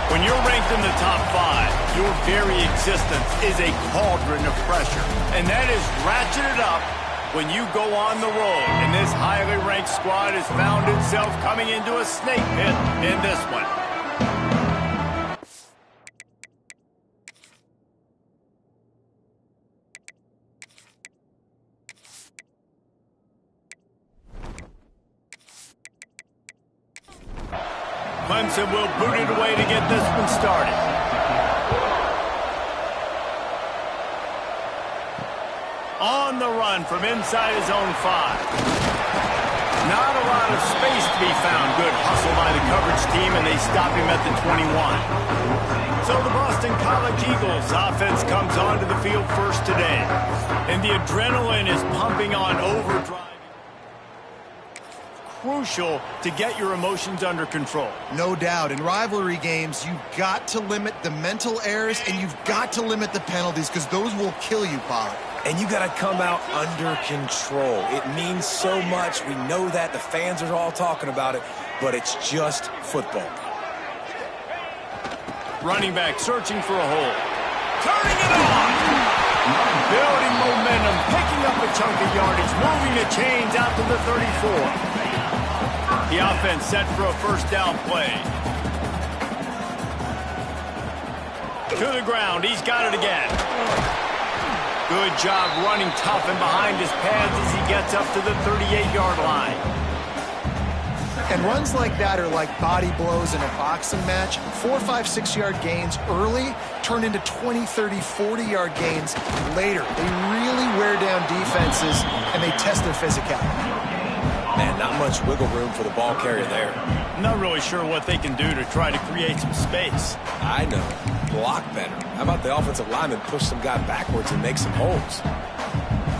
When you're ranked in the top 5, your very existence is a cauldron of pressure. And that is ratcheted up when you go on the road. And this highly ranked squad has found itself coming into a snake pit in this one. Clemson will boot it away to get this one started. On the run from inside his own 5. Not a lot of space to be found. Good hustle by the coverage team, and they stop him at the 21. So the Boston College Eagles offense comes onto the field first today. And the adrenaline is pumping on overdrive. Crucial to get your emotions under control. No doubt. In rivalry games, you've got to limit the mental errors and you've got to limit the penalties because those will kill you, Pollard. And you got to come out under control. It means so much. We know that. The fans are all talking about it, but it's just football. Running back searching for a hole. Turning it on! Building momentum, picking up a chunk of yardage, moving the chains out to the 34. The offense set for a first down play. To the ground. He's got it again. Good job running tough and behind his pads as he gets up to the 38-yard line. And runs like that are like body blows in a boxing match. 4, 5, 6-yard gains early turn into 20, 30, 40-yard gains later. They really wear down defenses and they test their physicality. Man, not much wiggle room for the ball carrier there. Not really sure what they can do to try to create some space. I know. Block better. How about the offensive lineman push some guy backwards and make some holes?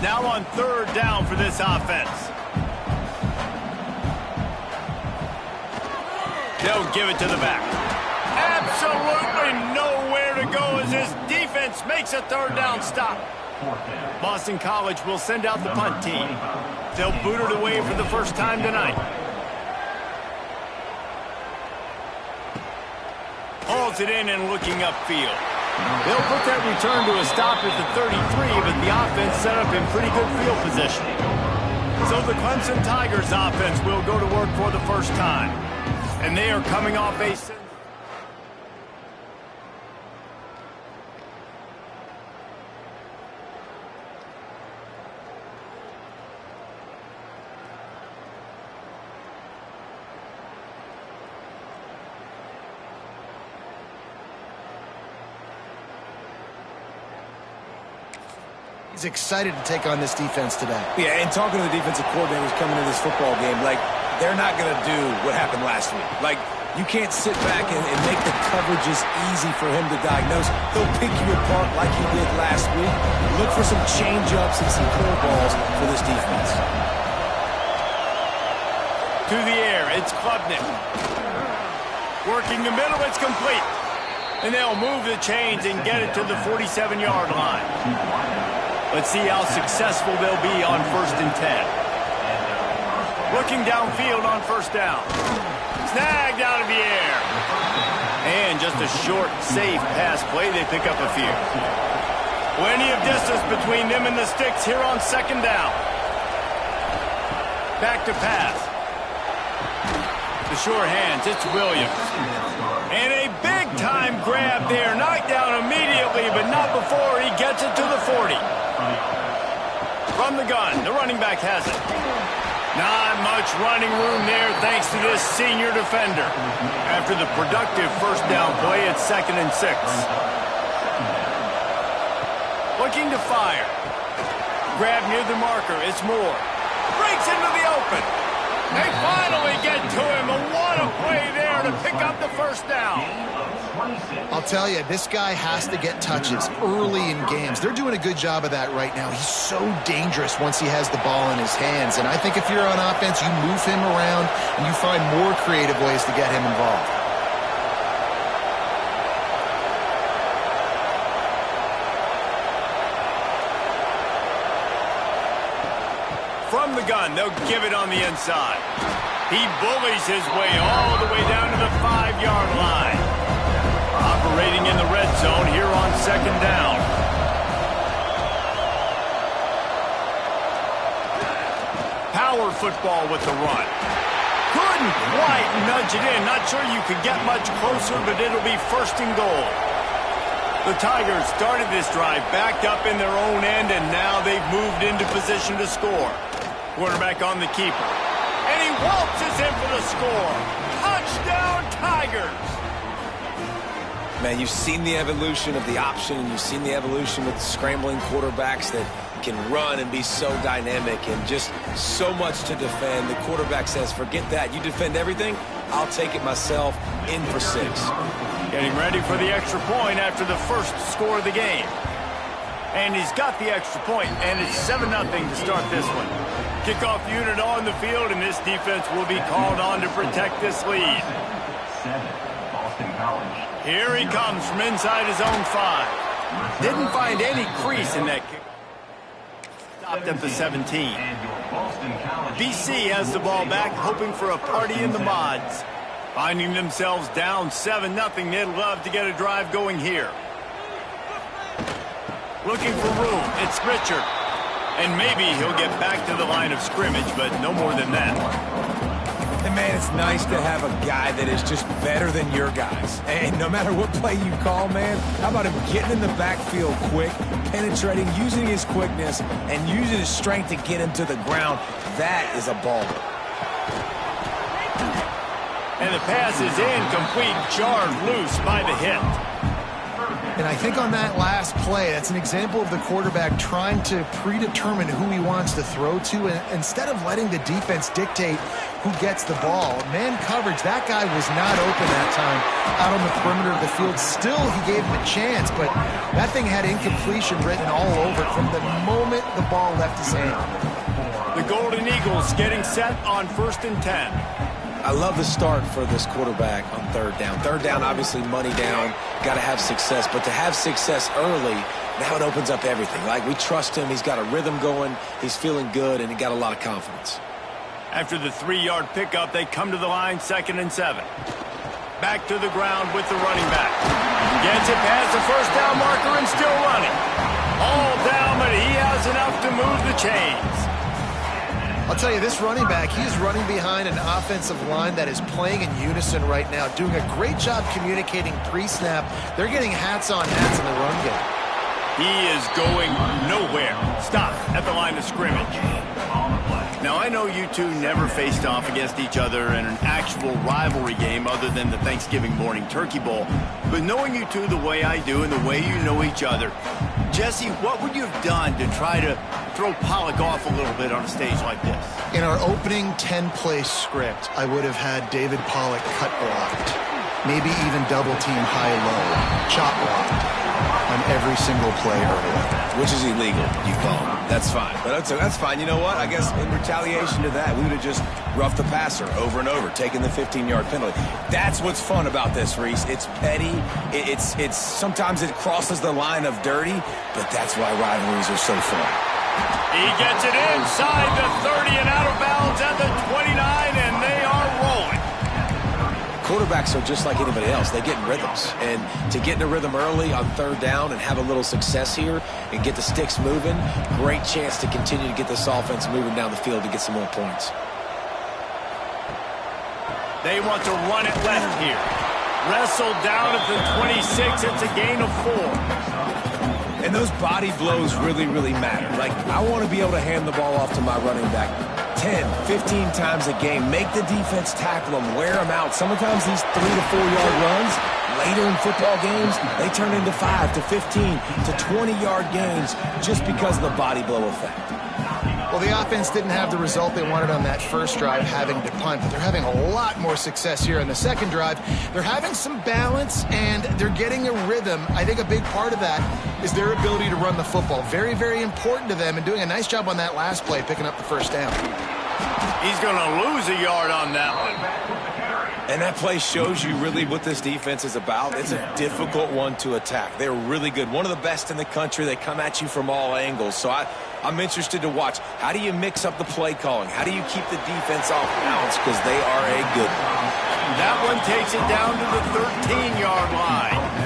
Now on third down for this offense. They'll give it to the back. Absolutely nowhere to go as this defense makes a third down stop. Boston College will send out the punt team. They'll boot it away for the first time tonight. Hauls it in and looking upfield. They'll put that return to a stop at the 33, but the offense set up in pretty good field position. So the Clemson Tigers offense will go to work for the first time. And they are coming off a... He's excited to take on this defense today. Yeah, and talking to the defensive coordinators coming into this football game, like, they're not going to do what happened last week. Like, you can't sit back and make the coverages easy for him to diagnose. He'll pick you apart like he did last week. Look for some change-ups and some curveballs for this defense. To the air, it's Klubnik. Working the middle, it's complete. And they'll move the chains and get it to the 47-yard line. Let's see how successful they'll be on 1st and 10. Looking downfield on first down. Snagged out of the air. And just a short, safe pass play. They pick up a few. Plenty of distance between them and the sticks here on 2nd down. Back to pass. The sure hands, it's Williams. And a big-time grab there. Knocked down immediately, but not before he gets it to the 40. From the gun, the running back has it. Not much running room there thanks to this senior defender. After the productive first down play, it's 2nd and 6. Looking to fire. Grab near the marker, it's Moore. Breaks into the open. They finally get to him, and what a play there to pick up the first down. I'll tell you, this guy has to get touches early in games. They're doing a good job of that right now. He's so dangerous once he has the ball in his hands. And I think if you're on offense, you move him around and you find more creative ways to get him involved. From the gun, they'll give it on the inside. He bullies his way all the way down to the 5-yard line. Operating in the red zone here on second down. Power football with the run. Couldn't quite nudge it in. Not sure you could get much closer, but it'll be first and goal. The Tigers started this drive backed up in their own end, and now they've moved into position to score. Quarterback on the keeper. And he waltzes in for the score. Touchdown, Tigers! Man, you've seen the evolution of the option, and you've seen the evolution with scrambling quarterbacks that can run and be so dynamic and just so much to defend. The quarterback says, forget that. You defend everything, I'll take it myself. In for 6. Getting ready for the extra point after the first score of the game. And he's got the extra point, and it's 7-0 to start this one. Kickoff unit on the field, and this defense will be called on to protect this lead. Here he comes from inside his own 5. Didn't find any crease in that kick. Stopped at the 17. BC has the ball back, hoping for a party in the mods. Finding themselves down 7-0, they'd love to get a drive going here. Looking for room, it's Richard. And maybe he'll get back to the line of scrimmage, but no more than that. And man, it's nice to have a guy that is just better than your guys. And no matter what play you call, man, how about him getting in the backfield quick, penetrating, using his quickness, and using his strength to get him to the ground. That is a baller. And the pass is incomplete, jarred loose by the hit. And I think on that last play, that's an example of the quarterback trying to predetermine who he wants to throw to, and instead of letting the defense dictate who gets the ball. Man coverage, that guy was not open that time out on the perimeter of the field. Still, he gave him a chance, but that thing had incompletion written all over it from the moment the ball left his hand. The Golden Eagles getting set on 1st and 10. I love the start for this quarterback on 3rd down. 3rd down, obviously money down, got to have success. But to have success early, now it opens up everything. Like, we trust him. He's got a rhythm going. He's feeling good, and he got a lot of confidence. After the 3-yard pickup, they come to the line, 2nd and 7. Back to the ground with the running back. Gets it past the first down marker and still running. All down, but he has enough to move the chains. I'll tell you, this running back, he's running behind an offensive line that is playing in unison right now, doing a great job communicating pre-snap. They're getting hats on hats in the run game. He is going nowhere. Stop at the line of scrimmage. Now, I know you two never faced off against each other in an actual rivalry game other than the Thanksgiving morning Turkey Bowl. But knowing you two the way I do and the way you know each other, Jesse, what would you have done to try to throw Pollock off a little bit on a stage like this? In our opening 10-play script, I would have had David Pollock cut blocked, maybe even double team high-low, chop blocked on every single play early. Which is illegal, you call. That's fine. But that's fine. You know what? I guess in retaliation to that, we would have just roughed the passer over and over, taking the 15-yard penalty. That's what's fun about this, Reese. It's petty. It's sometimes it crosses the line of dirty, but that's why rivalries are so fun. He gets it inside the 30 and out of bounds at the 29, and they are rolling. Quarterbacks are just like anybody else. They get in rhythms. And to get in a rhythm early on 3rd down and have a little success here and get the sticks moving, great chance to continue to get this offense moving down the field to get some more points. They want to run it left here. Wrestled down at the 26. It's a gain of 4. And those body blows really, really matter. Like, I want to be able to hand the ball off to my running back 10, 15 times a game. Make the defense tackle them, wear them out. Sometimes these 3 to 4 yard runs, later in football games, they turn into 5 to 15 to 20-yard gains just because of the body blow effect. Well, the offense didn't have the result they wanted on that first drive, having to punt, but they're having a lot more success here on the second drive. They're having some balance, and they're getting a rhythm. I think a big part of that is their ability to run the football. Very, very important to them, and doing a nice job on that last play, picking up the first down. He's going to lose a yard on that one. And that play shows you really what this defense is about. It's a difficult one to attack. They're really good. One of the best in the country. They come at you from all angles. So I'm interested to watch. How do you mix up the play calling? How do you keep the defense off balance? Because they are a good one. That one takes it down to the 13-yard line.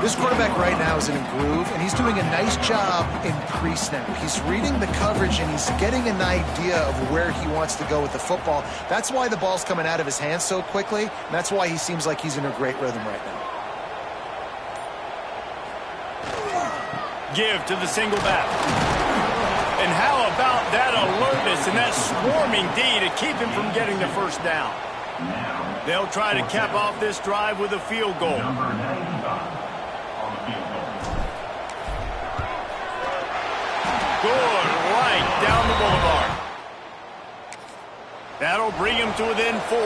This quarterback right now is in a groove, and he's doing a nice job in pre-snap. He's reading the coverage, and he's getting an idea of where he wants to go with the football. That's why the ball's coming out of his hands so quickly, and that's why he seems like he's in a great rhythm right now. Give to the single back. And how about that alertness and that swarming D to keep him from getting the first down? They'll try to cap off this drive with a field goal. Good right down the boulevard. That'll bring him to within 4.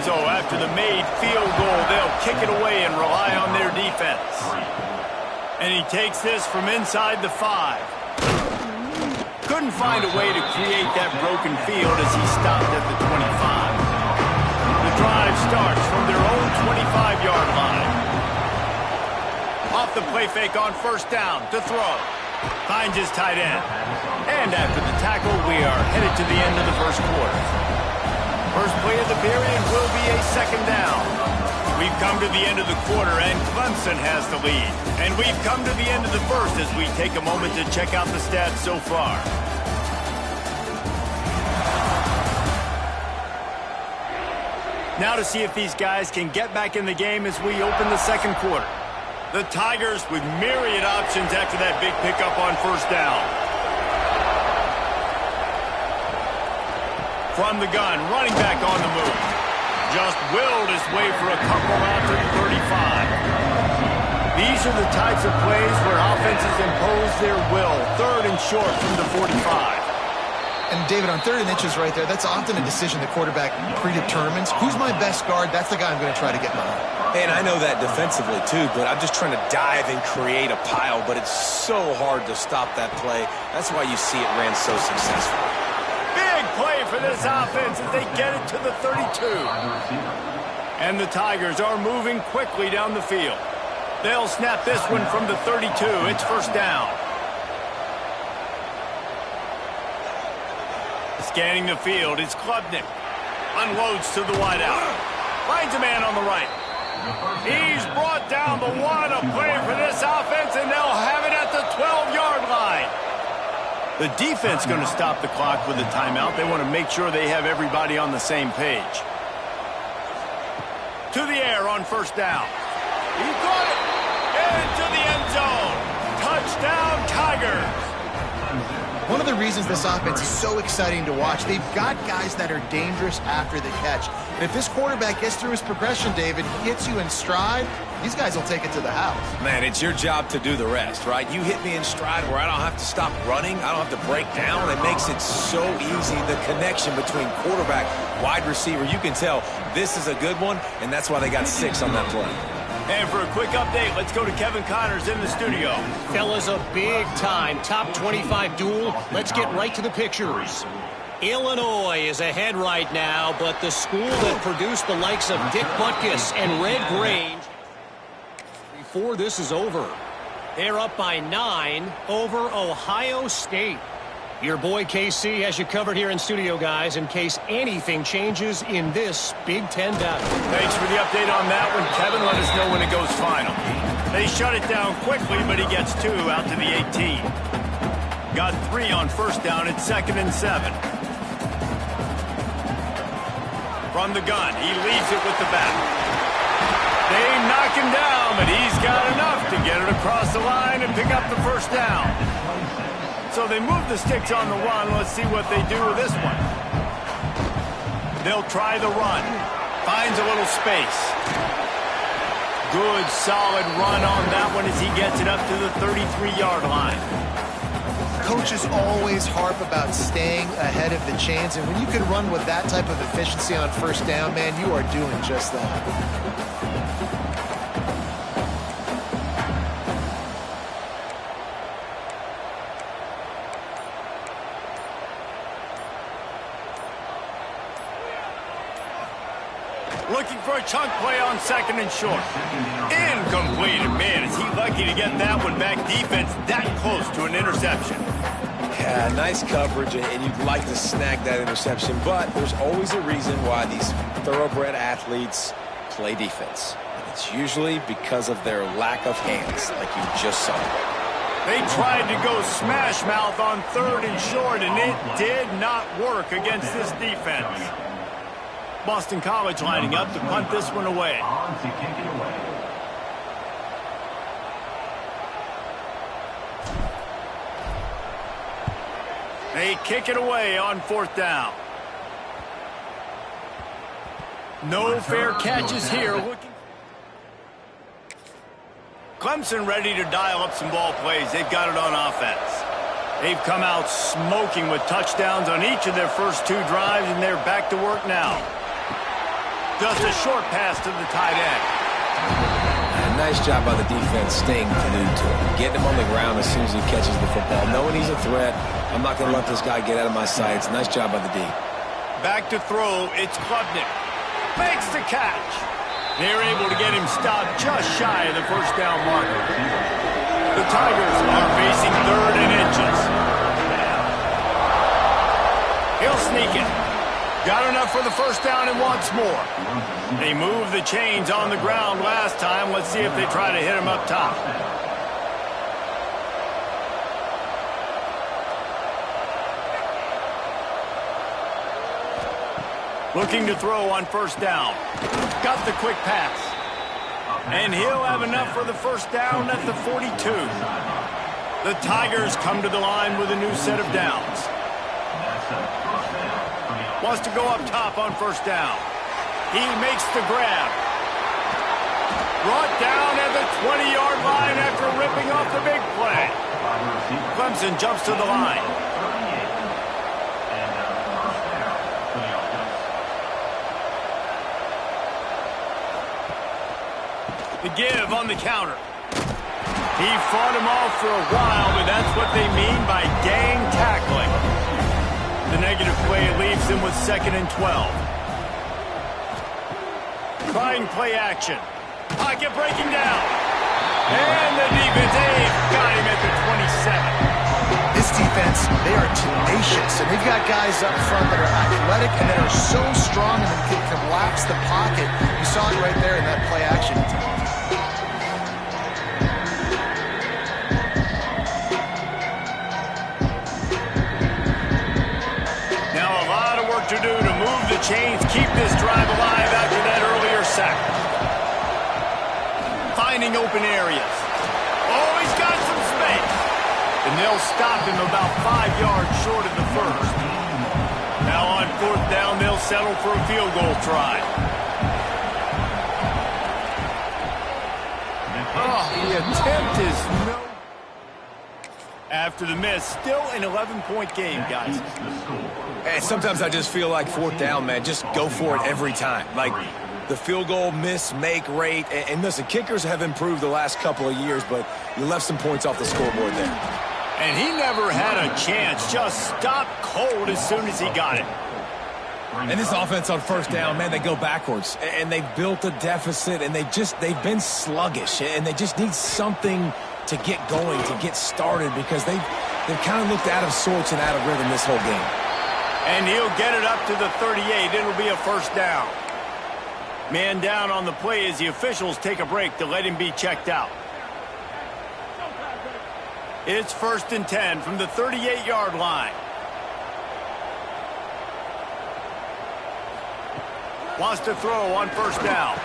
So after the made field goal, they'll kick it away and rely on their defense. And he takes this from inside the 5. Couldn't find a way to create that broken field as he stopped at the 25. The drive starts from their own 25-yard line. Off the play fake on first down to throw. Finds his tight end. And after the tackle, we are headed to the end of the first quarter. First play of the period will be a second down. We've come to the end of the quarter, and Clemson has the lead. And we've come to the end of the first as we take a moment to check out the stats so far. Now to see if these guys can get back in the game as we open the second quarter. The Tigers with myriad options after that big pickup on first down. From the gun, running back on the move. Just willed his way for a couple out to the 35. These are the types of plays where offenses impose their will. Third and short from the 45. And, David, on 3rd and inches right there, that's often a decision the quarterback predetermines. Who's my best guard? That's the guy I'm going to try to get behind. And I know that defensively, too, but I'm just trying to dive and create a pile, but it's so hard to stop that play. That's why you see it ran so successful. Big play for this offense as they get it to the 32. And the Tigers are moving quickly down the field. They'll snap this one from the 32. It's first down. Scanning the field, it's Klubnik. Unloads to the wideout. Finds a man on the right. He's brought down the one. A play for this offense, and they'll have it at the 12-yard line. The defense going to stop the clock with a timeout. They want to make sure they have everybody on the same page. To the air on first down. He got it. Into the end zone. Touchdown, Tigers. One of the reasons this offense is so exciting to watch, they've got guys that are dangerous after the catch. And if this quarterback gets through his progression, David, he hits you in stride, these guys will take it to the house. Man, it's your job to do the rest, right? You hit me in stride where I don't have to stop running. I don't have to break down. It makes it so easy. The connection between quarterback, wide receiver, you can tell this is a good one, and that's why they got 6 on that play. And for a quick update, let's go to Kevin Connors in the studio. Fellas, a big-time top 25 duel. Let's get right to the pictures. Illinois is ahead right now, but the school that produced the likes of Dick Butkus and Red Grange before this is over. They're up by 9 over Ohio State. Your boy KC has you covered here in studio, guys, in case anything changes in this Big Ten battle. Thanks for the update on that one, Kevin. Let us know when it goes final. They shut it down quickly, but he gets 2 out to the 18. Got 3 on first down at 2nd and 7. From the gun, he leaves it with the back. They knock him down, but he's got enough to get it across the line and pick up the first down. So they move the sticks on the run. Let's see what they do with this one. They'll try the run. Finds a little space. Good, solid run on that one as he gets it up to the 33-yard line. Coaches always harp about staying ahead of the chains, and when you can run with that type of efficiency on first down, man, you are doing just that. Looking for a chunk play on 2nd and short. Incomplete. Man, is he lucky to get that one back. Defense that close to an interception. Yeah, nice coverage, and you'd like to snag that interception, but there's always a reason why these thoroughbred athletes play defense. It's usually because of their lack of hands, like you just saw. They tried to go smash mouth on 3rd and short, and it did not work against this defense. Boston College lining up to punt this one away. They kick it away on 4th down. No fair catches here. Clemson ready to dial up some ball plays. They've got it on offense. They've come out smoking with touchdowns on each of their first 2 drives, and they're back to work now. Just a short pass to the tight end. Nice job by the defense staying glued to him. Getting him on the ground as soon as he catches the football. Knowing he's a threat, I'm not going to let this guy get out of my sights. Nice job by the D. Back to throw, it's Klubnik. Makes the catch. They're able to get him stopped just shy of the first down marker. The Tigers are facing 3rd and inches. He'll sneak it. Got enough for the first down and wants more. They moved the chains on the ground last time. Let's see if they try to hit him up top. Looking to throw on 1st down. Got the quick pass. And he'll have enough for the first down at the 42. The Tigers come to the line with a new set of downs. Wants to go up top on 1st down. He makes the grab. Brought down at the 20-yard line after ripping off the big play. Clemson jumps to the line. The give on the counter. He fought him off for a while, but that's what they mean by gang tackling. The negative play leaves him with 2nd and 12. Trying play action. Pocket breaking down. And the defense got him at the 27. This defense, they are tenacious, and they've got guys up front that are athletic and that are so strong and can collapse the pocket. You saw it right there in that play action. To do to move the chains, keep this drive alive after that earlier sack. Finding open areas. Oh, he's got some space. And they'll stop him about 5 yards short of the first. Now on 4th down, they'll settle for a field goal try. Oh, the attempt is no. After the miss, still an 11-point game, guys. And sometimes I just feel like 4th down, man, just go for it every time. Like the field goal miss, make rate. And listen, kickers have improved the last couple of years, but you left some points off the scoreboard there. And he never had a chance. Just stopped cold as soon as he got it. And this offense on 1st down, man, they go backwards. And they've built a deficit, and they've been sluggish. And they just need something to get going, to get started, because they've kind of looked out of sorts and out of rhythm this whole game. And he'll get it up to the 38. It'll be a 1st down. Man down on the play as the officials take a break to let him be checked out. It's 1st and 10 from the 38-yard line. Wants to throw on 1st down.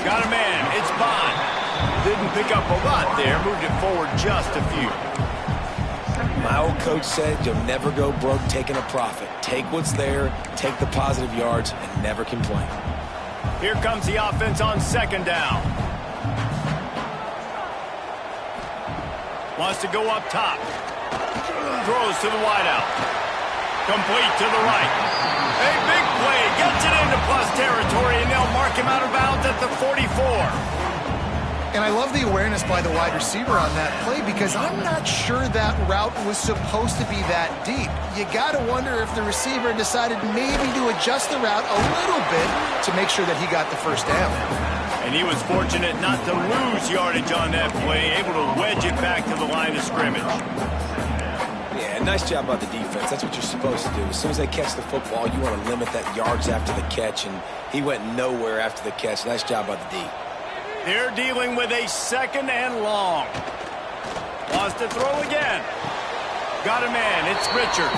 Got a man. It's Bond. Didn't pick up a lot there. Moved it forward just a few. My old coach said you'll never go broke taking a profit. Take what's there, take the positive yards, and never complain. Here comes the offense on 2nd down. Wants to go up top. Throws to the wideout. Complete to the right. A big play. Gets it into plus territory, and they'll mark him out of bounds at the 44. And I love the awareness by the wide receiver on that play, because I'm not sure that route was supposed to be that deep. You got to wonder if the receiver decided maybe to adjust the route a little bit to make sure that he got the first down. And he was fortunate not to lose yardage on that play, able to wedge it back to the line of scrimmage. Yeah, nice job by the defense. That's what you're supposed to do. As soon as they catch the football, you want to limit that yards after the catch, and he went nowhere after the catch. Nice job by the D. They're dealing with a second and long. Wants to throw again. Got a man. It's Richard.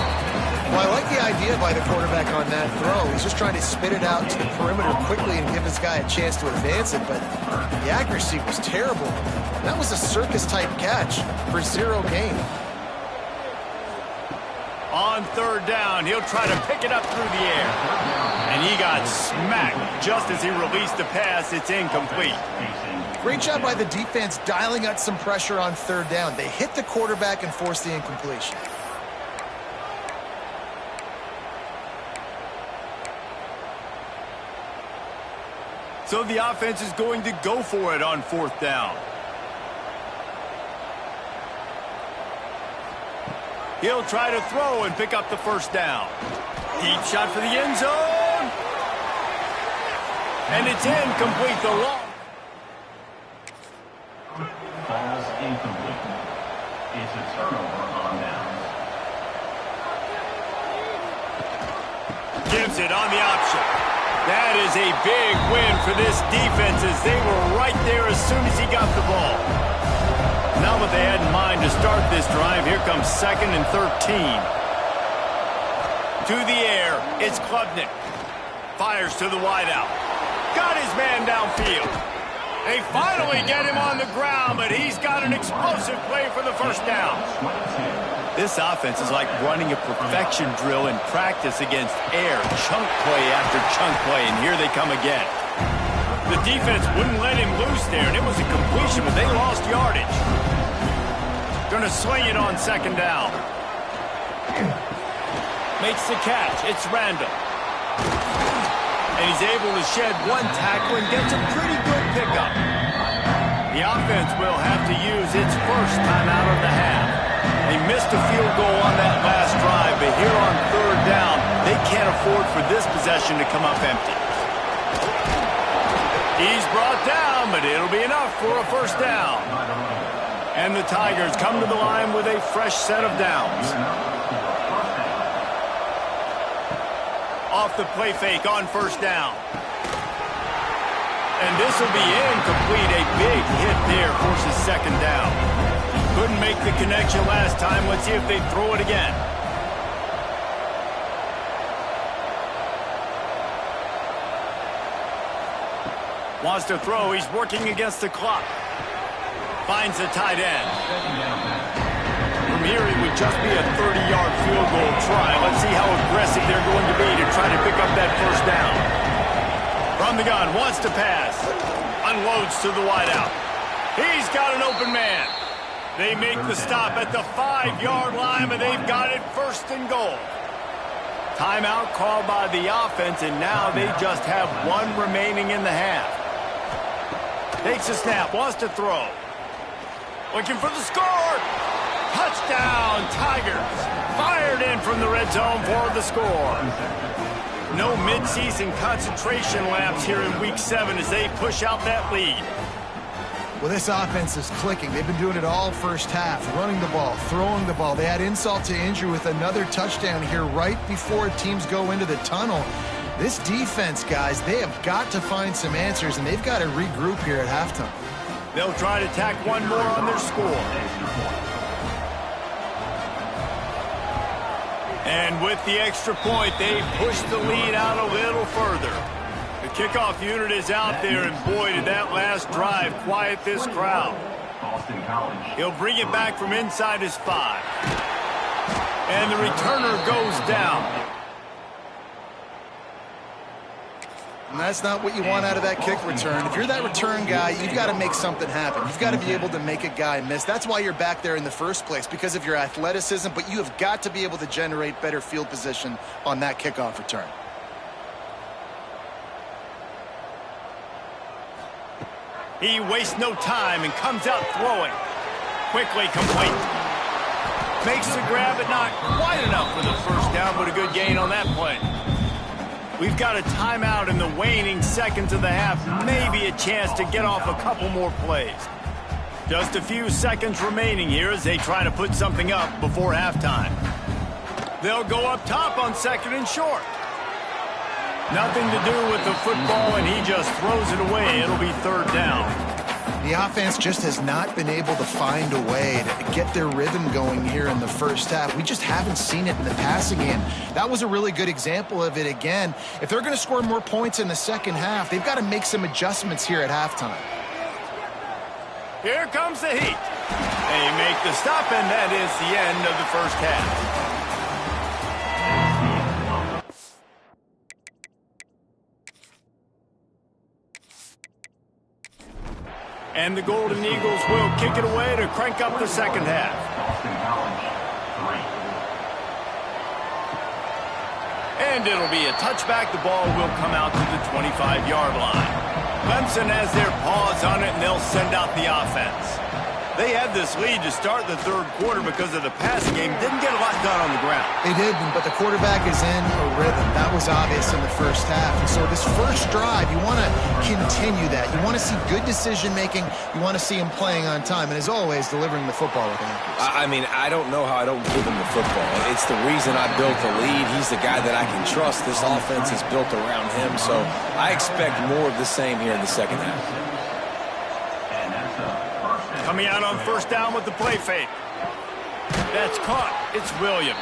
Well, I like the idea by the quarterback on that throw. He's just trying to spit it out to the perimeter quickly and give his guy a chance to advance it, but the accuracy was terrible. That was a circus-type catch for 0 gain. On third down, he'll try to pick it up through the air. And he got smacked just as he released the pass. It's incomplete. Great job by the defense dialing out some pressure on third down. They hit the quarterback and forced the incompletion. So the offense is going to go for it on fourth down. He'll try to throw and pick up the first down. Deep shot for the end zone. And it's incomplete. The long. Ball's incomplete. It's a turnover on downs. Gives it on the option. That is a big win for this defense as they were right there as soon as he got the ball. Now what they had in mind to start this drive, here comes 2nd and 13. To the air, it's Klubnik. Fires to the wideout. Got his man downfield. They finally get him on the ground, but he's got an explosive play for the first down. This offense is like running a perfection drill in practice against air, chunk play after chunk play, and here they come again. The defense wouldn't let him loose there, and it was a completion, but they lost yardage. Going to swing it on 2nd down. Makes the catch. It's Randall. And he's able to shed one tackle and gets a pretty good pickup. The offense will have to use its first timeout of the half. They missed a field goal on that last drive, but here on third down, they can't afford for this possession to come up empty. He's brought down, but it'll be enough for a first down. And the Tigers come to the line with a fresh set of downs. Off the play fake on first down. And this will be incomplete. A big hit there forces 2nd down. Couldn't make the connection last time. Let's see if they throw it again. Wants to throw. He's working against the clock. Finds the tight end. From here, it would just be a 30-yard field goal try. Let's see how aggressive they're going to be to try to pick up that first down. From the gun, wants to pass. Unloads to the wideout. He's got an open man. They make the stop at the 5-yard line, but they've got it 1st and goal. Timeout called by the offense, and now they just have 1 remaining in the half. Takes a snap, wants to throw. Looking for the score. Touchdown, Tigers. Fired in from the red zone for the score. No midseason concentration laps here in Week 7 as they push out that lead. Well, this offense is clicking. They've been doing it all first half, running the ball, throwing the ball. They had insult to injury with another touchdown here right before teams go into the tunnel. This defense, guys, they have got to find some answers, and they've got to regroup here at halftime. They'll try to tack one more on their score. And with the extra point, they push the lead out a little further. The kickoff unit is out there, and boy, did that last drive quiet this crowd. He'll bring it back from inside his 5. And the returner goes down. And that's not what you want out of that kick return. If you're that return guy, you've got to make something happen. You've got to be able to make a guy miss. That's why you're back there in the first place, because of your athleticism, but you have got to be able to generate better field position on that kickoff return. He wastes no time and comes out throwing. Quickly complete. Makes the grab, but not quite enough for the first down, but a good gain on that play. We've got a timeout in the waning seconds of the half. Maybe a chance to get off a couple more plays. Just a few seconds remaining here as they try to put something up before halftime. They'll go up top on 2nd and short. Nothing to do with the football, and he just throws it away. It'll be 3rd down. The offense just has not been able to find a way to get their rhythm going here in the first half. We just haven't seen it in the passing game. That was a really good example of it again. If they're going to score more points in the second half, they've got to make some adjustments here at halftime. Here comes the heat. They make the stop, and that is the end of the first half. And the Golden Eagles will kick it away to crank up the second half. And it'll be a touchback. The ball will come out to the 25-yard line. Clemson has their paws on it, and they'll send out the offense. They had this lead to start the third quarter because of the passing game. Didn't get a lot done on the ground. They didn't, but the quarterback is in a rhythm. That was obvious in the first half. And so this first drive, you want to continue that. You want to see good decision-making. You want to see him playing on time. And as always, delivering the football with accuracy. I mean, I don't know how I don't give him the football. It's the reason I built the lead. He's the guy that I can trust. This offense is built around him. So I expect more of the same here in the second half. Coming out on first down with the play fake. That's caught. It's Williams.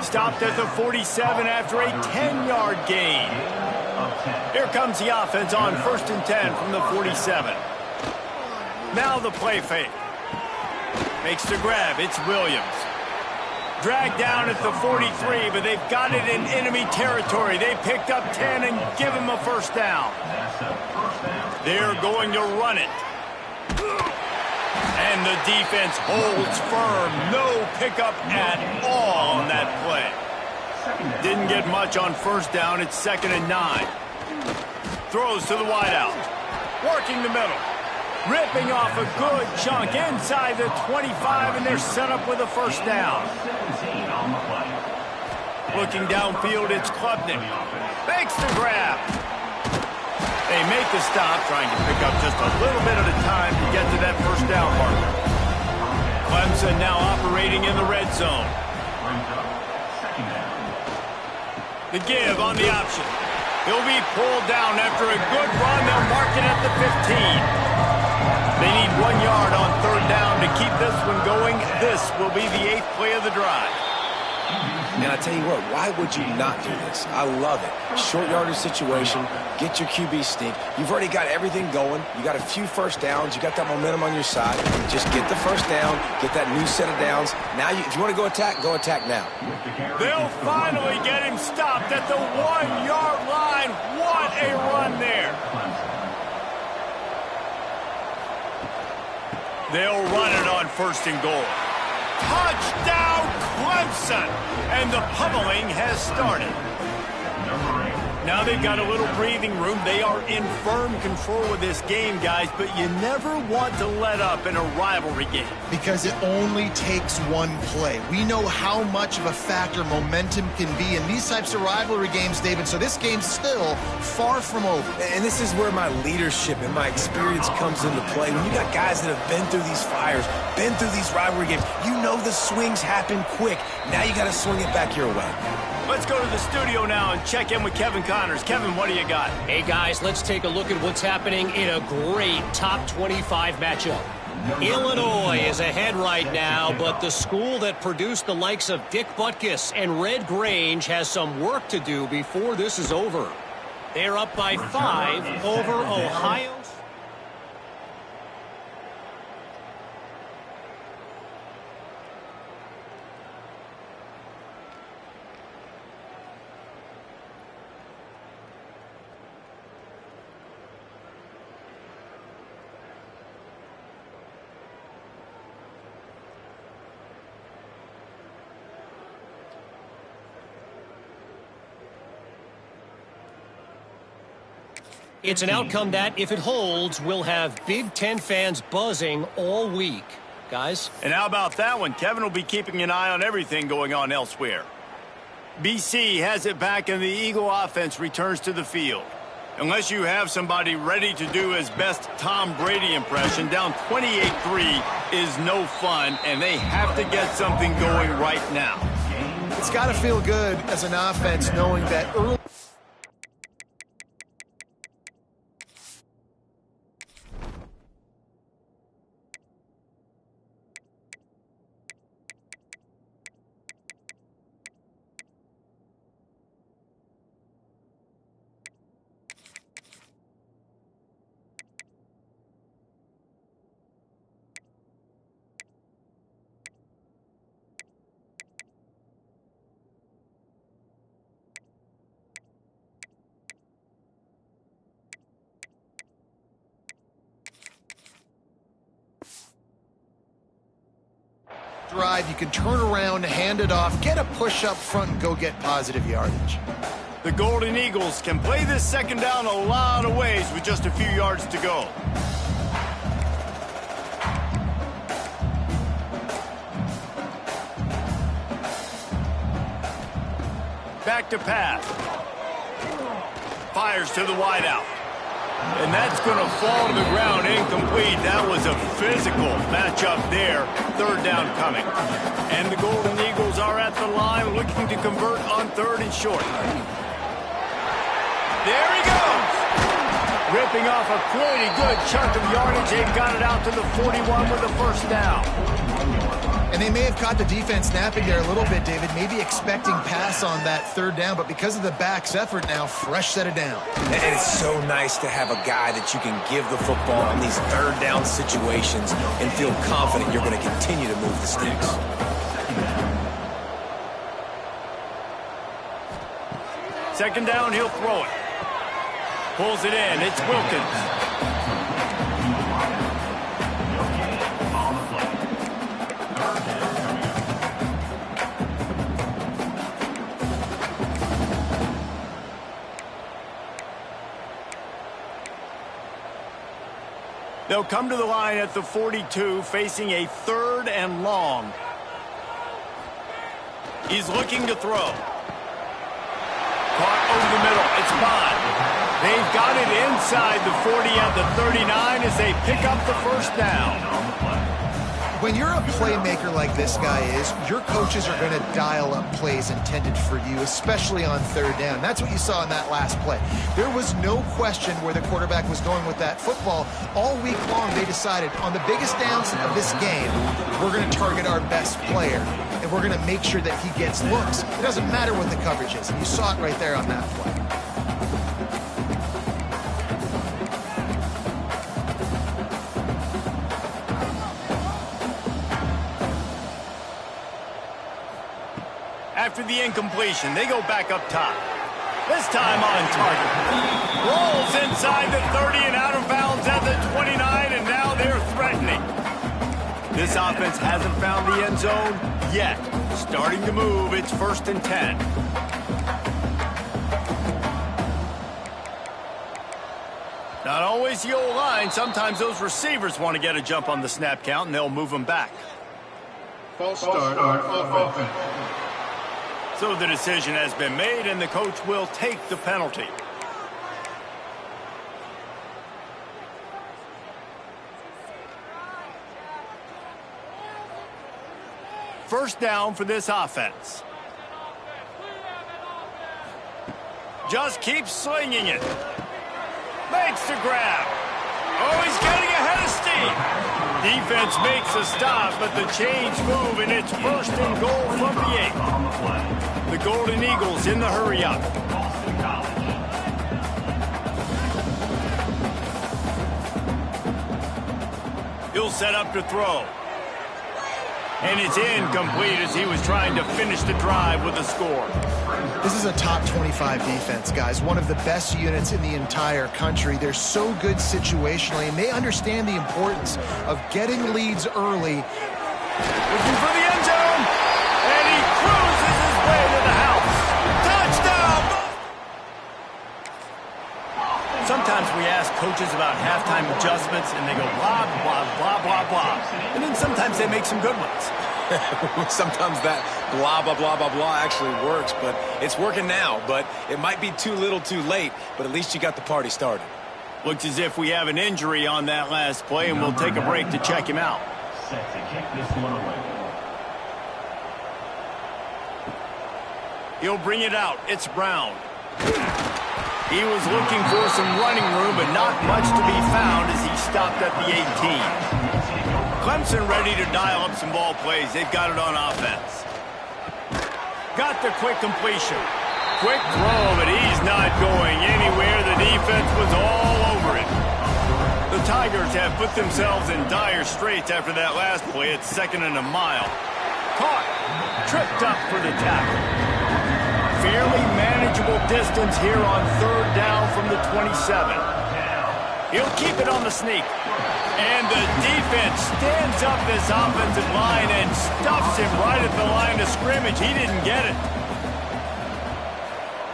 Stopped at the 47 after a 10-yard gain. Here comes the offense on 1st and 10 from the 47. Now the play fake. Makes the grab. It's Williams. Dragged down at the 43, but they've got it in enemy territory. They picked up 10 and give him a first down. They're going to run it. And the defense holds firm. No pickup at all on that play. Didn't get much on first down. It's 2nd and 9. Throws to the wideout. Working the middle. Ripping off a good chunk inside the 25, and they're set up with a first down. Looking downfield, it's Klubnik. Makes the grab. They make the stop, trying to pick up just a little bit at a time to get to that first down marker. Clemson now operating in the red zone. The give on the option. He'll be pulled down after a good run. They'll mark it at the 15. They need 1 yard on third down to keep this one going. This will be the 8th play of the drive. And I tell you what, why would you not do this? I love it. Short yardage situation, get your QB sneak. You've already got everything going. You got a few first downs. You got that momentum on your side. Just get the first down, get that new set of downs. Now, if you want to go attack now. They'll finally get him stopped at the 1 yard line. What a run there. They'll run it on 1st and goal. Touchdown, Clemson! And the pummeling has started. Now they've got a little breathing room. They are in firm control of this game, guys, but you never want to let up in a rivalry game. Because it only takes one play. We know how much of a factor momentum can be in these types of rivalry games, David, so this game's still far from over. And this is where my leadership and my experience comes into play. When you got guys that have been through these fires, been through these rivalry games, you know the swings happen quick. Now you got to swing it back your way. Let's go to the studio now and check in with Kevin Connors. Kevin, what do you got? Hey, guys, let's take a look at what's happening in a great top 25 matchup. Illinois is ahead right now, but the school that produced the likes of Dick Butkus and Red Grange has some work to do before this is over. They're up by 5 over Ohio. It's an outcome that, if it holds, will have Big Ten fans buzzing all week. Guys? And how about that one? Kevin will be keeping an eye on everything going on elsewhere. BC has it back, and the Eagle offense returns to the field. Unless you have somebody ready to do his best Tom Brady impression, down 28-3 is no fun, and they have to get something going right now. It's got to feel good as an offense knowing that early. drive, you can turn around, hand it off, get a push up front, and go get positive yardage. The Golden Eagles can play this second down a lot of ways with just a few yards to go. Back to pass. Fires to the wideout. And that's going to fall to the ground incomplete. That was a physical matchup there. Third down coming. And the Golden Eagles are at the line looking to convert on third and short. There he goes. Ripping off a pretty good chunk of yardage. They've got it out to the 41 with a first down. And they may have caught the defense napping there a little bit, David, maybe expecting pass on that third down, but because of the back's effort now, fresh set of down. And it's so nice to have a guy that you can give the football in these third down situations and feel confident you're going to continue to move the sticks. Second down, he'll throw it. Pulls it in. It's Wilkins. They'll come to the line at the 42, facing a third and long. He's looking to throw. Caught over the middle. It's Bond. They've got it inside the 40 at the 39 as they pick up the first down. When you're a playmaker like this guy is, your coaches are going to dial up plays intended for you, especially on third down. That's what you saw in that last play. There was no question where the quarterback was going with that football. All week long, they decided on the biggest downs of this game, we're going to target our best player, and we're going to make sure that he gets looks. It doesn't matter what the coverage is, and you saw it right there on that play. After the incompletion, they go back up top. This time on target. Rolls inside the 30 and out of bounds at the 29, and now they're threatening. This offense hasn't found the end zone yet. Starting to move, it's 1st and 10. Not always the old line. Sometimes those receivers want to get a jump on the snap count, and they'll move them back. False start on offense. So the decision has been made, and the coach will take the penalty. First down for this offense. Just keeps slinging it. Makes the grab. Oh, he's getting ahead of steam. Defense makes a stop, but the chains move, and it's 1st and goal from the 8. The Golden Eagles in the hurry-up. He'll set up to throw. And it's incomplete as he was trying to finish the drive with a score. This is a top 25 defense, guys. One of the best units in the entire country. They're so good situationally, and they understand the importance of getting leads early. Looking for the end zone, and he cruises his way to the house. Touchdown! Sometimes we ask coaches about halftime adjustments, and they go blah, blah, blah, blah, blah. And then sometimes they make some good ones. Sometimes that blah, blah, blah, blah, blah actually works, but it's working now. But it might be too little too late, but at least you got the party started. Looks as if we have an injury on that last play, and we'll take a break to check him out. Set to kick this one away. He'll bring it out. It's Brown. He was looking for some running room, but not much to be found as he stopped at the 18. Clemson ready to dial up some ball plays. They've got it on offense. Got the quick completion. Quick throw, but he's not going anywhere. The defense was all over it. The Tigers have put themselves in dire straits after that last play. It's 2nd and a mile. Caught. Tripped up for the tackle. Fairly manageable distance here on 3rd down from the 27. He'll keep it on the sneak. And the defense stands up this offensive line and stuffs him right at the line of scrimmage. He didn't get it.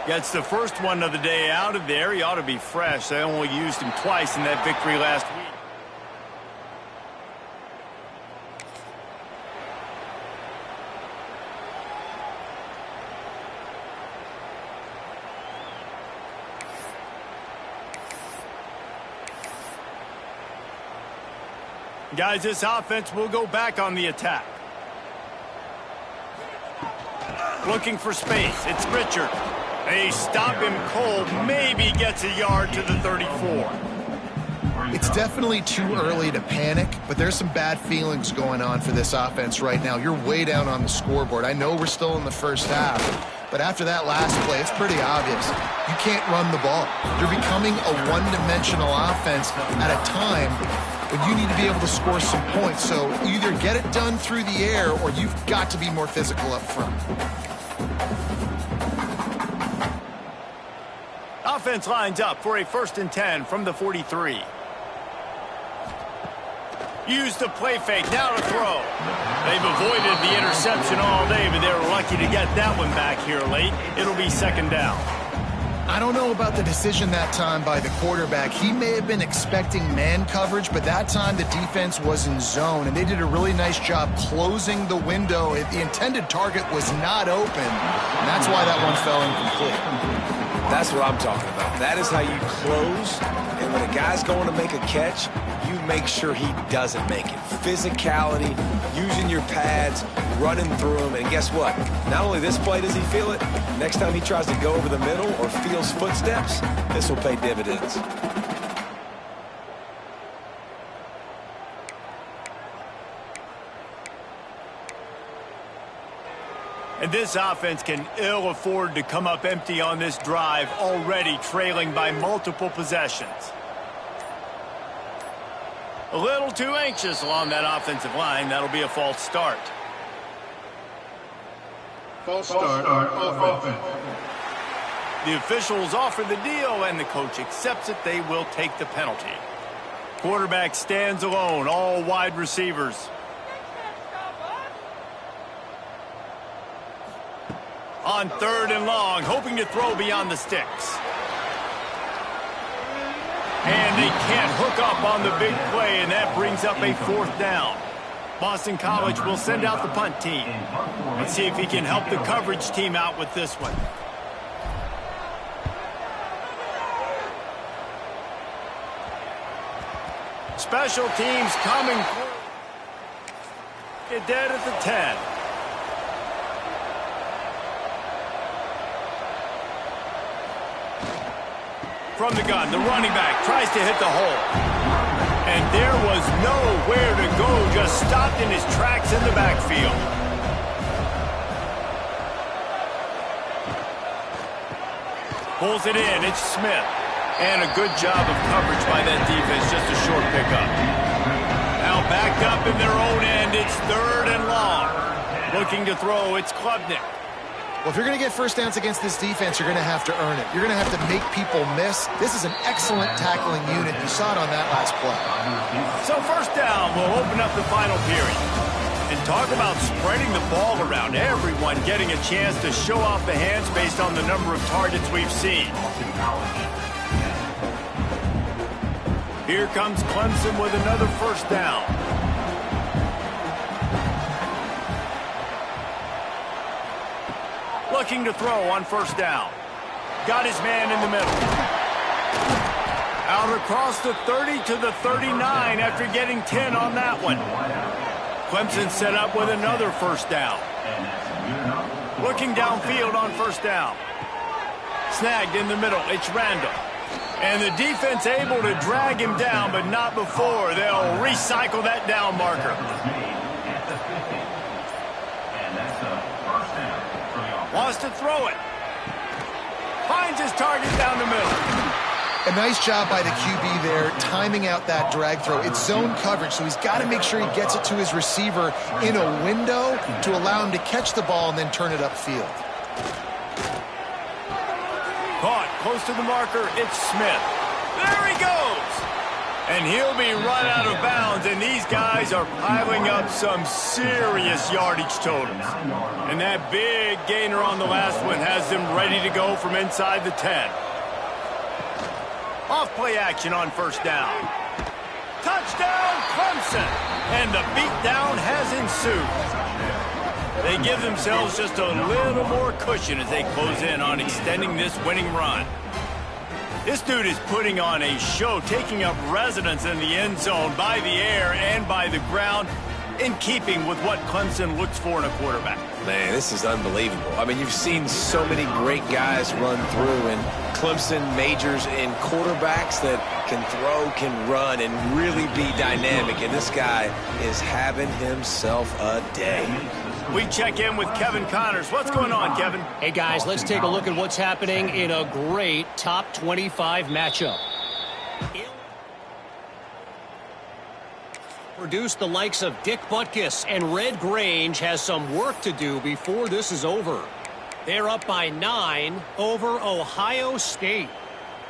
Gets the first one of the day out of there. He ought to be fresh. They only used him twice in that victory last week. Guys, this offense will go back on the attack. Looking for space. It's Richard. They stop him cold. Maybe gets a yard to the 34. It's definitely too early to panic, but there's some bad feelings going on for this offense right now. You're way down on the scoreboard. I know we're still in the first half, but after that last play, it's pretty obvious. You can't run the ball. You're becoming a one-dimensional offense at a time when you need to be able to score some points. So either get it done through the air or you've got to be more physical up front. Offense lines up for a 1st and 10 from the 43. Use the play fake, now to throw. They've avoided the interception all day, but they were lucky to get that one back here late. It'll be 2nd down. I don't know about the decision that time by the quarterback. He may have been expecting man coverage, but that time the defense was in zone, and they did a really nice job closing the window. The intended target was not open, and that's why that one fell incomplete. That's what I'm talking about. That is how you close, and when a guy's going to make a catch, you make sure he doesn't make it. Physicality, using your pads, running through him, and guess what? Not only this play does he feel it, next time he tries to go over the middle or feels footsteps, this will pay dividends. And this offense can ill afford to come up empty on this drive, already trailing by multiple possessions. A little too anxious along that offensive line. That'll be a false start. False start offense. The officials offer the deal, and the coach accepts it. They will take the penalty. Quarterback stands alone, all wide receivers. On 3rd and long, hoping to throw beyond the sticks. And they can't hook up on the big play, and that brings up a 4th down. Boston College will send out the punt team. Let's see if he can help the coverage team out with this one. Special teams coming through. Get dead at the 10. From the gun, the running back tries to hit the hole. And there was nowhere to go, just stopped in his tracks in the backfield. Pulls it in, it's Smith. And a good job of coverage by that defense, just a short pickup. Now backed up in their own end, it's 3rd and long. Looking to throw, it's Klubnik. Well, if you're going to get first downs against this defense, you're going to have to earn it. You're going to have to make people miss. This is an excellent tackling unit. You saw it on that last play. So 1st down will open up the final period. And talk about spreading the ball around. Everyone getting a chance to show off the hands based on the number of targets we've seen. Here comes Clemson with another 1st down. Looking to throw on 1st down. Got his man in the middle. Out across the 30 to the 39 after getting 10 on that one. Clemson set up with another 1st down. Looking downfield on 1st down. Snagged in the middle. It's Randall. And the defense able to drag him down, but not before. They'll recycle that down marker. Wants to throw it. Finds his target down the middle. A nice job by the QB there, timing out that drag throw. It's zone coverage, so he's got to make sure he gets it to his receiver in a window to allow him to catch the ball and then turn it upfield. Caught close to the marker. It's Smith. There he goes. And he'll be run out of bounds, and these guys are piling up some serious yardage totals. And that big gainer on the last one has them ready to go from inside the 10. Off play action on first down. Touchdown, Clemson! And the beatdown has ensued. They give themselves just a little more cushion as they close in on extending this winning run. This dude is putting on a show, taking up residence in the end zone by the air and by the ground, in keeping with what Clemson looks for in a quarterback. Man, this is unbelievable. I mean, you've seen so many great guys run through, and Clemson majors in quarterbacks that can throw, can run, and really be dynamic. And this guy is having himself a day. We check in with Kevin Connors. What's going on, Kevin? Hey, guys, let's take a look at what's happening in a great top 25 matchup. Produced the likes of Dick Butkus, and Red Grange has some work to do before this is over. They're up by 9 over Ohio State.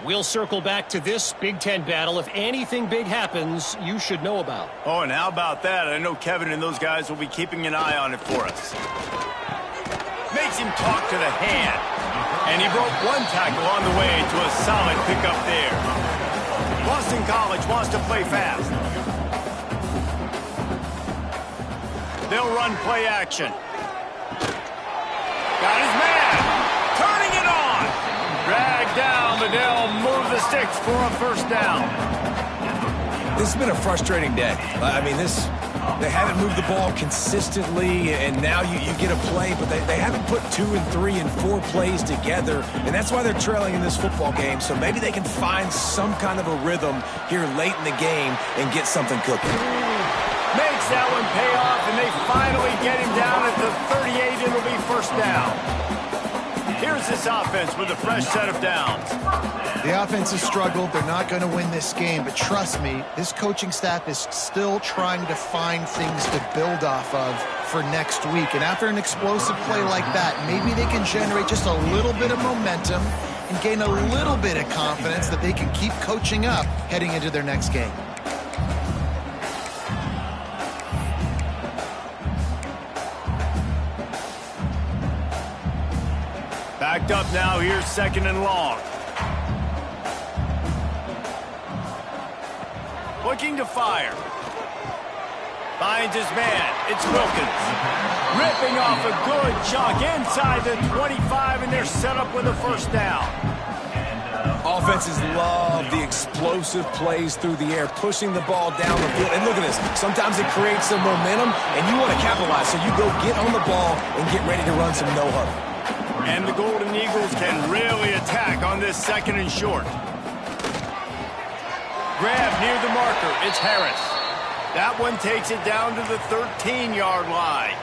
We'll circle back to this Big Ten battle. If anything big happens, you should know about. Oh, and how about that? I know Kevin and those guys will be keeping an eye on it for us. Makes him talk to the hand. And he broke one tackle on the way to a solid pickup there. Boston College wants to play fast. They'll run play action. Got his man. Turning it on. Dragged down, but they'll move the sticks for a first down. This has been a frustrating day. I mean, they haven't moved the ball consistently, and now you get a play, but they haven't put 2 and 3 and 4 plays together, and that's why they're trailing in this football game. So maybe they can find some kind of a rhythm here late in the game and get something cooking. Makes that one pay off, and they finally get him down at the 38. It'll be first down. Here's this offense with a fresh set of downs. The offense has struggled. They're not going to win this game, but trust me, this coaching staff is still trying to find things to build off of for next week. And after an explosive play like that, maybe they can generate just a little bit of momentum and gain a little bit of confidence that they can keep coaching up heading into their next game. Backed up now, here's second and long. Looking to fire. Finds his man, it's Wilkins. Ripping off a good chunk inside the 25, and they're set up with a first down. Offenses love the explosive plays through the air, pushing the ball down the field. And look at this. Sometimes it creates some momentum, and you want to capitalize. So you go get on the ball and get ready to run some no-huddle. And the Golden Eagles can really attack on this second and short. Grab near the marker. It's Harris. That one takes it down to the 13-yard line.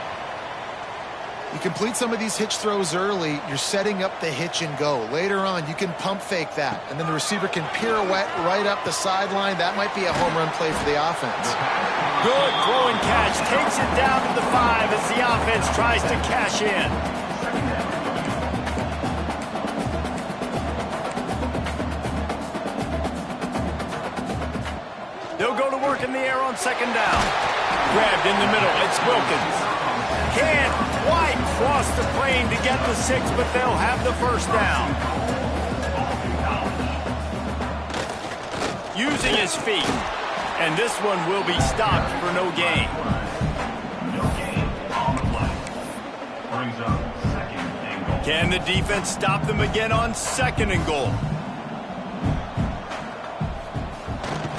You complete some of these hitch throws early, you're setting up the hitch and go. Later on, you can pump fake that, and then the receiver can pirouette right up the sideline. That might be a home run play for the offense. Good throw and catch. Takes it down to the 5 as the offense tries to cash in. They'll go to work in the air on second down. Grabbed in the middle. It's Wilkins. Can't quite cross the plane to get the 6, but they'll have the first down. Using his feet. And this one will be stopped for no gain. No gain on the play. Brings up second and goal. Can the defense stop them again on second and goal?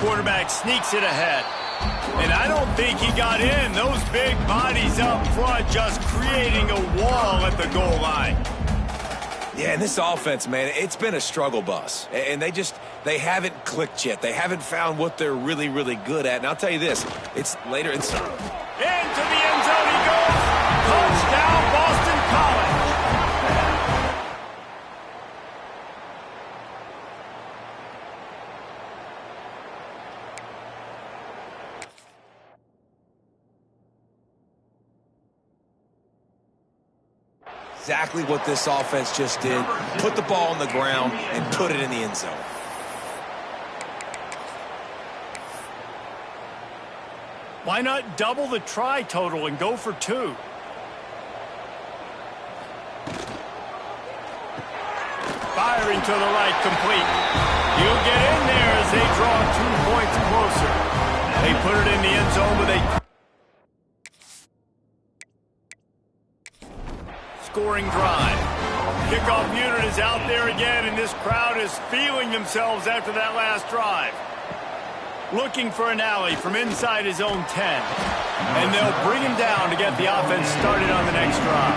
Quarterback sneaks it ahead. And I don't think he got in. Those big bodies up front just creating a wall at the goal line. Yeah, and this offense, man, it's been a struggle bus. And they haven't clicked yet. They haven't found what they're really, really good at. And I'll tell you this, it's later inside. Into the end zone he goes. Touchdown, Boston College. Exactly what this offense just did. Put the ball on the ground and put it in the end zone. Why not double the try total and go for 2? Firing to the right, complete. He'll get in there as they draw 2 points closer. They put it in the end zone with a scoring drive. Kickoff unit is out there again, and this crowd is feeling themselves after that last drive. Looking for an alley from inside his own 10. And they'll bring him down to get the offense started on the next drive.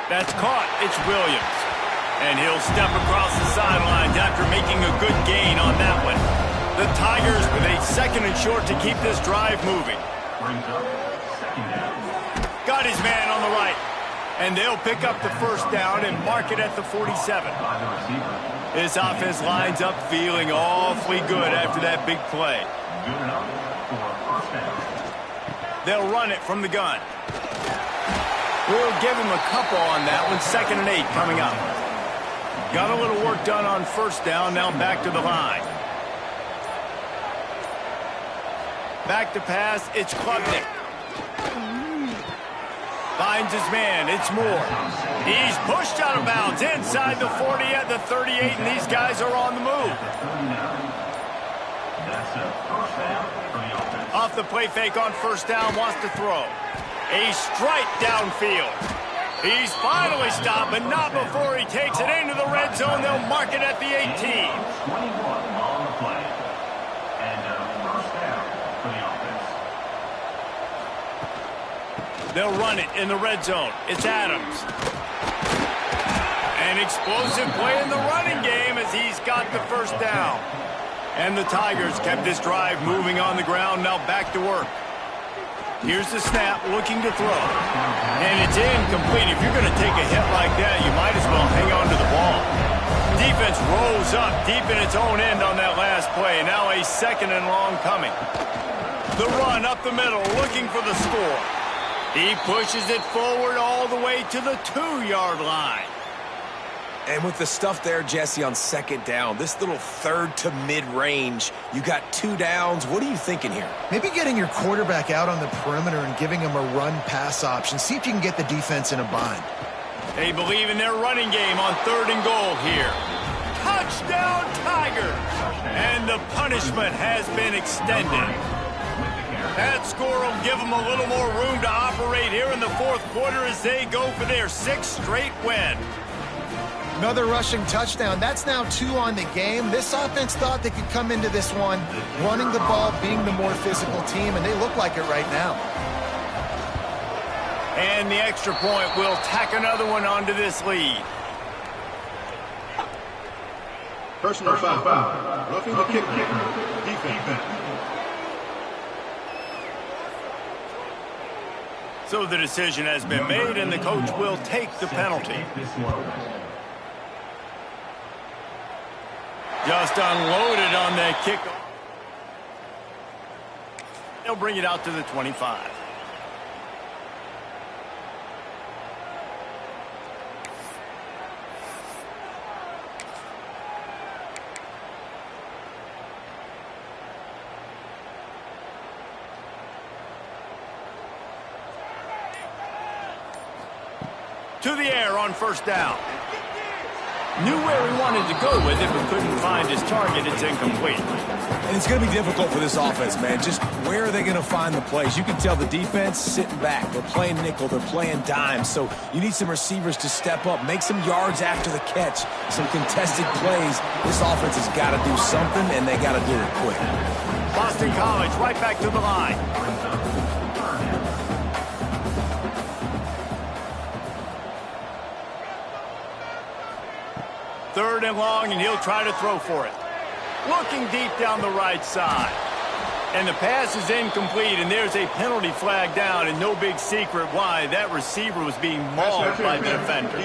That's caught. It's Williams. And he'll step across the sidelines after making a good gain on that one. The Tigers with a 2nd and short to keep this drive moving. Got his man on the right. And they'll pick up the 1st down and mark it at the 47. This offense lines up feeling awfully good after that big play. They'll run it from the gun. We'll give him a couple on that one. 2nd and 8 coming up. Got a little work done on 1st down. Now back to the line. Back to pass. It's Clemson. Finds his man. It's Moore. He's pushed out of bounds inside the 40 at the 38, and these guys are on the move. Off the play fake on 1st down, wants to throw. A strike downfield. He's finally stopped, but not before he takes it into the red zone. They'll mark it at the 18. 21 on the play. And 1st down for the offense. They'll run it in the red zone. It's Adams. An explosive play in the running game as he's got the 1st down. And the Tigers kept this drive moving on the ground. Now back to work. Here's the snap, looking to throw. And it's incomplete. If you're going to take a hit like that, you might as well hang on to the ball. Defense rolls up deep in its own end on that last play. Now a 2nd and long coming. The run up the middle, looking for the score. He pushes it forward all the way to the 2-yard line. And with the stuff there, Jesse, on 2nd down, this little 3rd to mid-range, you got 2 downs. What are you thinking here? Maybe getting your quarterback out on the perimeter and giving him a run-pass option. See if you can get the defense in a bind. They believe in their running game on 3rd and goal here. Touchdown, Tigers! And the punishment has been extended. That score will give them a little more room to operate here in the 4th quarter as they go for their 6th straight win. Another rushing touchdown. That's now 2 on the game. This offense thought they could come into this one running the ball, being the more physical team, and they look like it right now. And the extra point will tack another one onto this lead. Personal foul. Roughing the kicker. Defense. So the decision has been made, and the coach will take the penalty. Just unloaded on that kick. They'll bring it out to the 25. To the air on 1st down. Knew where he wanted to go with it, but couldn't find his target. It's incomplete. And it's going to be difficult for this offense, man. Just where are they going to find the plays? You can tell the defense sitting back. They're playing nickel. They're playing dime. So you need some receivers to step up, make some yards after the catch, some contested plays. This offense has got to do something, and they got to do it quick. Boston College right back to the line. Third and long, and he'll try to throw for it. Looking deep down the right side. And the pass is incomplete, and there's a penalty flag down, and no big secret why. That receiver was being mauled by the defender.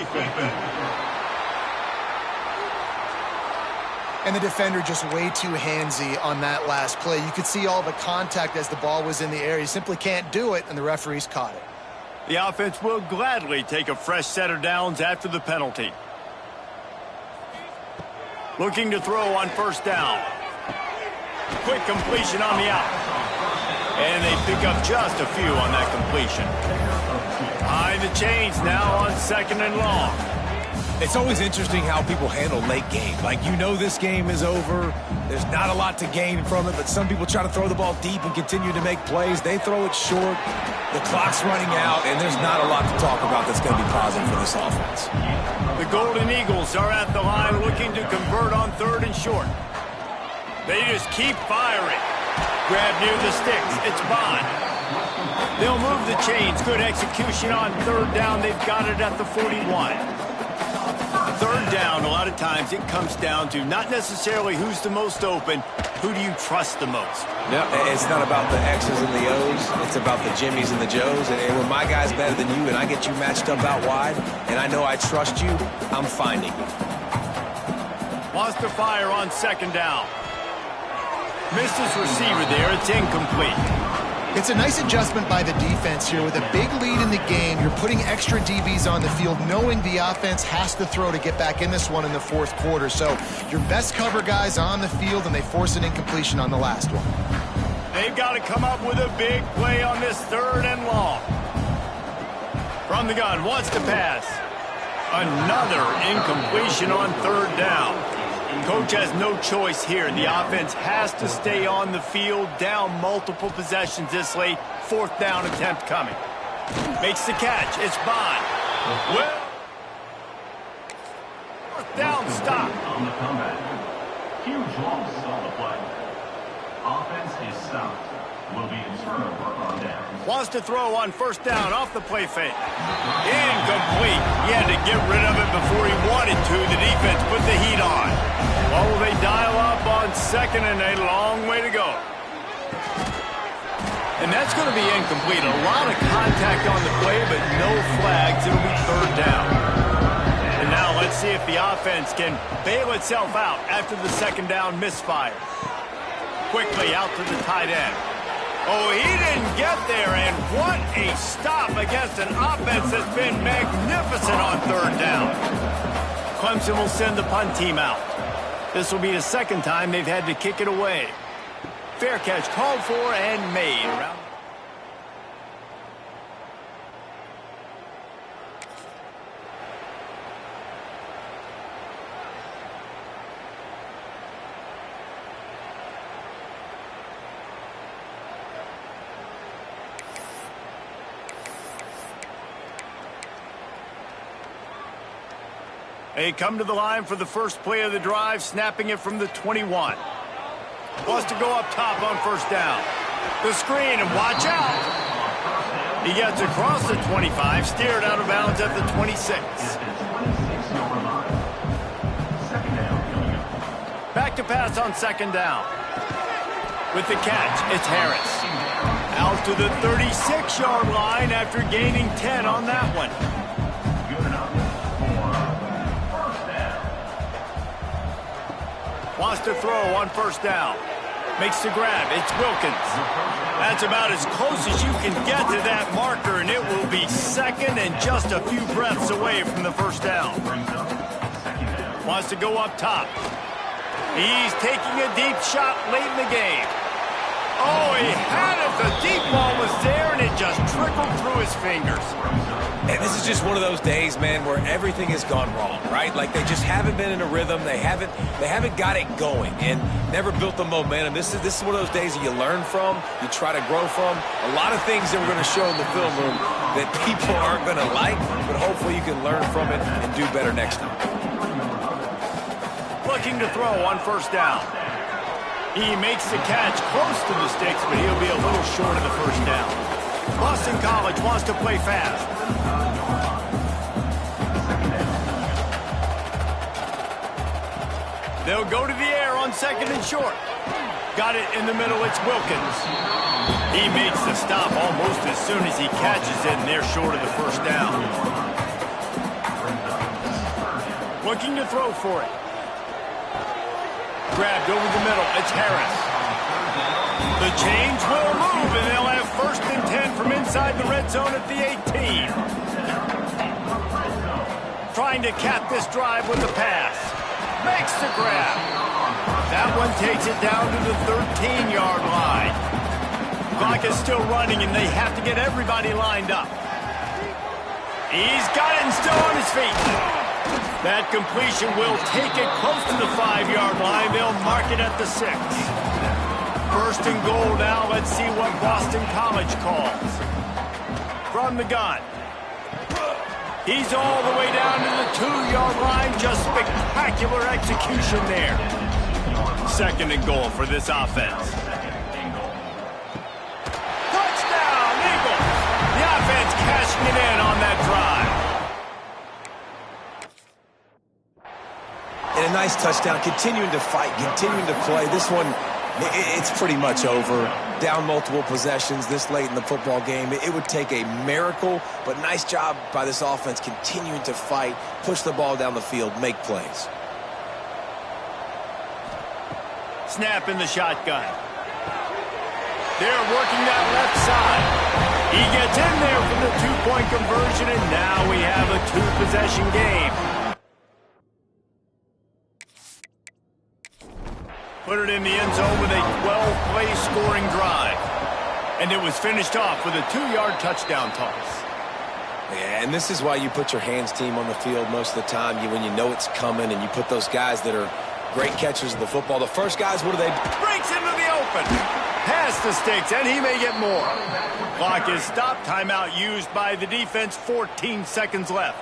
And the defender just way too handsy on that last play. You could see all the contact as the ball was in the air. He simply can't do it, and the referees caught it. The offense will gladly take a fresh set of downs after the penalty. Looking to throw on first down. Quick completion on the out. And they pick up just a few on that completion. Behind the chains now on 2nd and long. It's always interesting how people handle late game. Like, you know this game is over. There's not a lot to gain from it, but some people try to throw the ball deep and continue to make plays. They throw it short. The clock's running out, and there's not a lot to talk about that's going to be positive for this offense. The Golden Eagles are at the line looking to convert on 3rd and short. They just keep firing. Grab near the sticks. It's Bond. They'll move the chains. Good execution on 3rd down. They've got it at the 41. 3rd down, a lot of times it comes down to not necessarily who's the most open, who do you trust the most? No, it's not about the X's and the O's. It's about the Jimmies and the Joes. And when my guy's better than you and I get you matched up out wide and I know I trust you, I'm finding you. Wants to fire on 2nd down. Missed his receiver there. It's incomplete. It's a nice adjustment by the defense here. With a big lead in the game, you're putting extra DBs on the field, knowing the offense has to throw to get back in this one in the 4th quarter. So your best cover guys on the field, and they force an incompletion on the last one. They've got to come up with a big play on this 3rd and long. From the gun, wants to pass. Another incompletion on 3rd down. Coach has no choice here. The offense has to stay on the field, down multiple possessions this late. 4th down attempt coming. Makes the catch. It's Bond. Well, 4th down stop. On the comeback. Huge loss on the play. Offense is stopped. Will be in turnover on downs. Wants to throw on 1st down off the play fake. Incomplete. He had to get rid of it before he wanted to. The defense put the heat on. Oh, they dial up on 2nd and a long way to go. And that's going to be incomplete. A lot of contact on the play, but no flags. It'll be 3rd down. And now let's see if the offense can bail itself out after the 2nd down misfire. Quickly out to the tight end. Oh, he didn't get there, and what a stop against an offense that's been magnificent on 3rd down. Clemson will send the punt team out. This will be the 2nd time they've had to kick it away. Fair catch called for and made. They come to the line for the first play of the drive, snapping it from the 21. Wants to go up top on 1st down. The screen, and watch out. He gets across the 25, steered out of bounds at the 26. Back to pass on 2nd down. With the catch, it's Harris. Out to the 36-yard line after gaining 10 on that one. Wants to throw on 1st down. Makes the grab. It's Wilkins. That's about as close as you can get to that marker, and it will be 2nd and just a few breaths away from the 1st down. Wants to go up top. He's taking a deep shot late in the game. Oh, he had it. The deep ball was there, and it just trickled through his fingers. And this is just one of those days, man, where everything has gone wrong, right? Like, they just haven't been in a rhythm. They haven't got it going and never built the momentum. This is one of those days that you learn from, you try to grow from. A lot of things that we're going to show in the film room that people aren't going to like, but hopefully you can learn from it and do better next time. Looking to throw on 1st down. He makes the catch close to the sticks, but he'll be a little short of the 1st down. Boston College wants to play fast. They'll go to the air on 2nd and short. Got it in the middle, it's Wilkins. He makes the stop almost as soon as he catches it, and they're short of the 1st down. Looking to throw for it. Grabbed over the middle, it's Harris. The change will move, and they'll have 1st and 10 from inside the red zone at the 18. Trying to cap this drive with the pass. makes the grab. That one takes it down to the 13-yard line. Clock is still running, and they have to get everybody lined up. He's got it and still on his feet. That completion will take it close to the 5-yard line. They'll mark it at the 6. First and goal now. Let's see what Boston College calls. From the gun. He's all the way down to the 2-yard line. Just spectacular execution there. Second and goal for this offense. Touchdown, Eagles! The offense cashing it in on that drive. And a nice touchdown, continuing to fight, continuing to play. This one, it's pretty much over. Down multiple possessions this late in the football game. It would take a miracle, but nice job by this offense continuing to fight, push the ball down the field, make plays. Snap in the shotgun. They're working that left side. He gets in there for the 2-point conversion, and now we have a 2-possession game. Put it in the end zone with a 12-play scoring drive. And it was finished off with a 2-yard touchdown toss. Yeah, and this is why you put your hands team on the field most of the time. When you know it's coming, and you put those guys that are great catchers of the football. The first guys, what do they do? Breaks into the open. Past the sticks, and he may get more. Clock is stopped. Timeout used by the defense. 14 seconds left.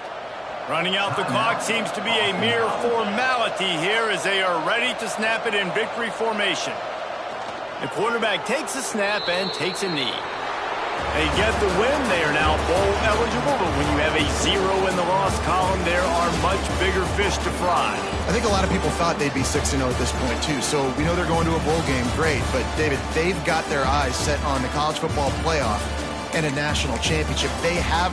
Running out the clock seems to be a mere formality here as they are ready to snap it in victory formation. The quarterback takes a snap and takes a knee. They get the win. They are now bowl eligible, but when you have a 0 in the loss column, there are much bigger fish to fry. I think a lot of people thought they'd be 6-0 at this point, too. So we know they're going to a bowl game. Great. But, David, they've got their eyes set on the college football playoff and a national championship. They have